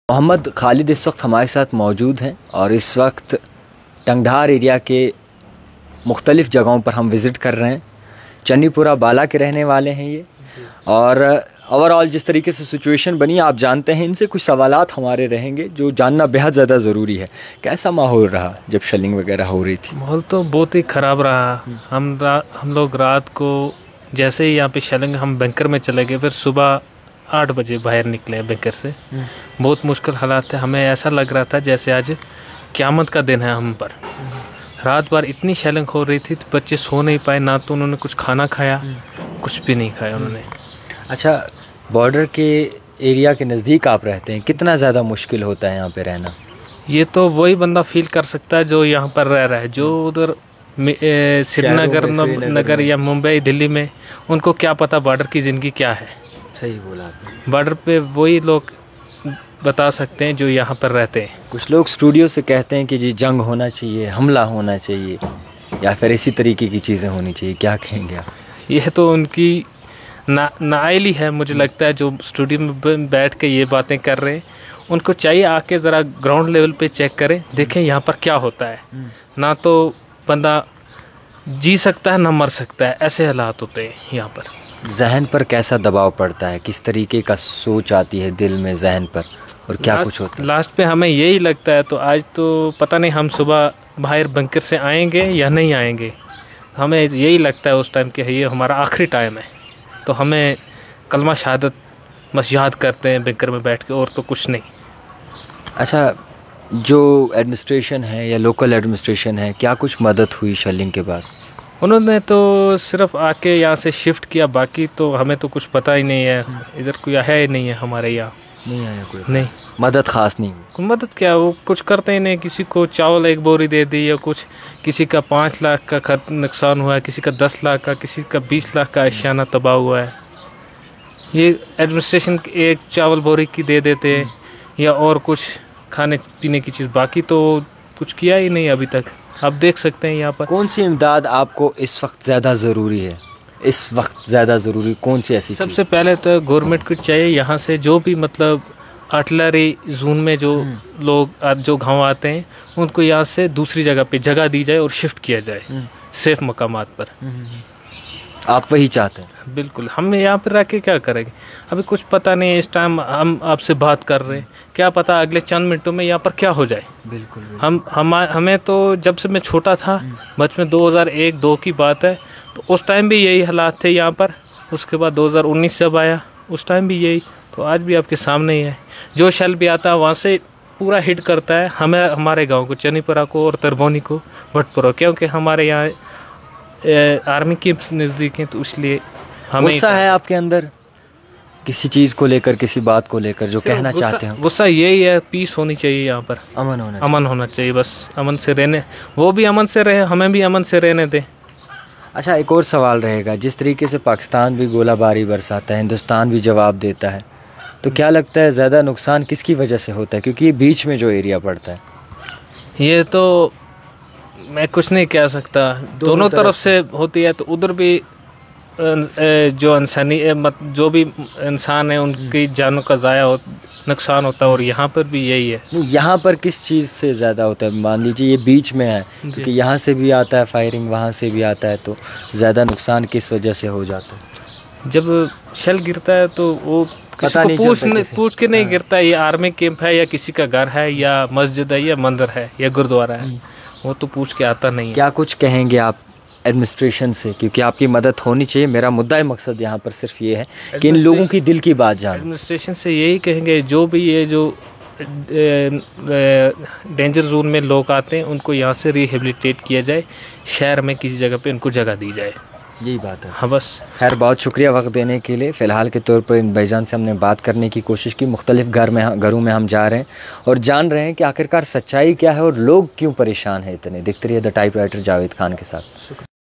मोहम्मद खालिद इस वक्त हमारे साथ मौजूद हैं और इस वक्त टंगधार एरिया के मुख्तलिफ़ जगहों पर हम विज़िट कर रहे हैं। चन्नीपुरा बाला के रहने वाले हैं ये, और ओवरऑल जिस तरीके से सिचुएशन बनी आप जानते हैं। इनसे कुछ सवालात हमारे रहेंगे जो जानना बेहद ज़्यादा ज़रूरी है। कैसा माहौल रहा जब शेलिंग वगैरह हो रही थी? माहौल तो बहुत ही ख़राब रहा। हम लोग रात को जैसे ही यहाँ पे शेलिंग, हम बैंकर में चले गए, फिर सुबह 8 बजे बाहर निकले बैंकर से। बहुत मुश्किल हालात थे। हमें ऐसा लग रहा था जैसे आज क़यामत का दिन है हम पर। रात भर इतनी शेलिंग हो रही थी, तो बच्चे सो नहीं पाए, ना तो उन्होंने कुछ खाना खाया, कुछ भी नहीं खाया उन्होंने। अच्छा, बॉर्डर के एरिया के नज़दीक आप रहते हैं, कितना ज़्यादा मुश्किल होता है यहाँ पे रहना? ये तो वही बंदा फील कर सकता है जो यहाँ पर रह रहा है। जो उधर श्रीनगर नगर या मुंबई दिल्ली में, उनको क्या पता बॉर्डर की ज़िंदगी क्या है। सही बोला आपने। बॉर्डर पे वही लोग बता सकते हैं जो यहाँ पर रहते हैं। कुछ लोग स्टूडियो से कहते हैं कि जी जंग होना चाहिए, हमला होना चाहिए, या फिर इसी तरीके की चीज़ें होनी चाहिए। क्या कहेंगे आप? यह तो उनकी नाइली है, मुझे लगता है, जो स्टूडियो में बैठ के ये बातें कर रहे हैं। उनको चाहिए आके ज़रा ग्राउंड लेवल पे चेक करें, देखें यहाँ पर क्या होता है। ना तो बंदा जी सकता है ना मर सकता है, ऐसे हालात होते हैं यहाँ पर। जहन पर कैसा दबाव पड़ता है, किस तरीके का सोच आती है दिल में, जहन पर, और क्या कुछ होता है? लास्ट पे हमें यही लगता है, तो आज तो पता नहीं हम सुबह बाहर बंकर से आएंगे या नहीं आएंगे। हमें यही लगता है उस टाइम कि ये हमारा आखिरी टाइम है, तो हमें कलमा शहादत बस याद करते हैं बंकर में बैठ के, और तो कुछ नहीं। अच्छा, जो एडमिनिस्ट्रेशन है या लोकल एडमिनिस्ट्रेशन है, क्या कुछ मदद हुई शेलिंग के बाद? उन्होंने तो सिर्फ आके यहाँ से शिफ्ट किया, बाकी तो हमें तो कुछ पता ही नहीं है। इधर कोई है ही नहीं है हमारे यहाँ। नहीं आया कोई? नहीं, मदद ख़ास नहीं हुई। मदद क्या, वो कुछ करते ही नहीं। किसी को चावल 1 बोरी दे दी, या कुछ किसी का 5 लाख का नुकसान हुआ है, किसी का 10 लाख का, किसी का 20 लाख का अशियाना तबाह हुआ है। ये एडमिनिस्ट्रेशन एक चावल बोरी की दे देते हैं, या और कुछ खाने पीने की चीज़, बाकी तो कुछ किया ही नहीं अभी तक। आप देख सकते हैं यहाँ पर। कौन सी इमदाद आपको इस वक्त ज़्यादा ज़रूरी है? इस वक्त ज़्यादा ज़रूरी कौन सी ऐसी? सबसे पहले तो गवर्नमेंट को चाहिए यहाँ से जो भी मतलब आर्टिलरी जोन में जो लोग जो गाँव आते हैं, उनको यहाँ से दूसरी जगह पे जगह दी जाए और शिफ्ट किया जाए सेफ मकामात पर। आप वही चाहते हैं? बिल्कुल। हम यहाँ पर रह के क्या करेंगे? अभी कुछ पता नहीं है। इस टाइम हम आपसे बात कर रहे हैं, क्या पता अगले चंद मिनटों में यहाँ पर क्या हो जाए। बिल्कुल। हमें तो जब से मैं छोटा था, बचपन 2001-2 की बात है, तो उस टाइम भी यही हालात थे यहाँ पर। उसके बाद 2019 जब आया, उस टाइम भी यही। तो आज भी आपके सामने ही है। जो शेल भी आता है वहाँ से पूरा हिट करता है हमें, हमारे गाँव को, चन्नीपुरा को और तरबोनी को, भटपुरा, क्योंकि हमारे यहाँ आर्मी के नज़दीक हैं, तो इसलिए हमें गुस्सा है आपके अंदर किसी चीज़ को लेकर, किसी बात को लेकर जो कहना चाहते हैं? गुस्सा यही है, पीस होनी चाहिए यहाँ पर, अमन होना चाहिए। बस अमन से रहने, वो भी अमन से रहे, हमें भी अमन से रहने दें। अच्छा, एक और सवाल रहेगा। जिस तरीके से पाकिस्तान भी गोलाबारी बरसाता है, हिंदुस्तान भी जवाब देता है, तो क्या लगता है ज़्यादा नुकसान किसकी वजह से होता है? क्योंकि ये बीच में जो एरिया पड़ता है। ये तो मैं कुछ नहीं कह सकता, दोनों तरफ से होती है। तो उधर भी जो इंसानी जो भी इंसान है, उनकी जानों का ज़ाया नुकसान होता है, और यहाँ पर भी यही है। यहाँ पर किस चीज़ से ज़्यादा होता है? मान लीजिए ये बीच में है, क्योंकि यहाँ से भी आता है फायरिंग, वहाँ से भी आता है, तो ज़्यादा नुकसान किस वजह से हो जाता है? जब शेल गिरता है तो वो किसी को पूछ के नहीं गिरता है। ये आर्मी कैंप है, या किसी का घर है, या मस्जिद है, या मंदिर है, या गुरुद्वारा है, वो तो पूछ के आता नहीं है। क्या कुछ कहेंगे आप एडमिनिस्ट्रेशन से? क्योंकि आपकी मदद होनी चाहिए। मेरा मुद्दा मकसद यहाँ पर सिर्फ ये है कि इन लोगों की दिल की बात जान। एडमिनिस्ट्रेशन से यही कहेंगे, जो भी ये जो डेंजर जोन में लोग आते हैं, उनको यहाँ से रिहेबिलिटेट किया जाए, शहर में किसी जगह पे उनको जगह दी जाए। यही बात है। हाँ बस। खैर, बहुत शुक्रिया वक्त देने के लिए। फ़िलहाल के तौर पर इन भाईजान से हमने बात करने की कोशिश की। मुख्तलिफ़ घरों में हम जा रहे हैं और जान रहे हैं कि आखिरकार सच्चाई क्या है और लोग क्यों परेशान हैं इतने। देखते रहिए द टाइपराइटर जावेद खान के साथ।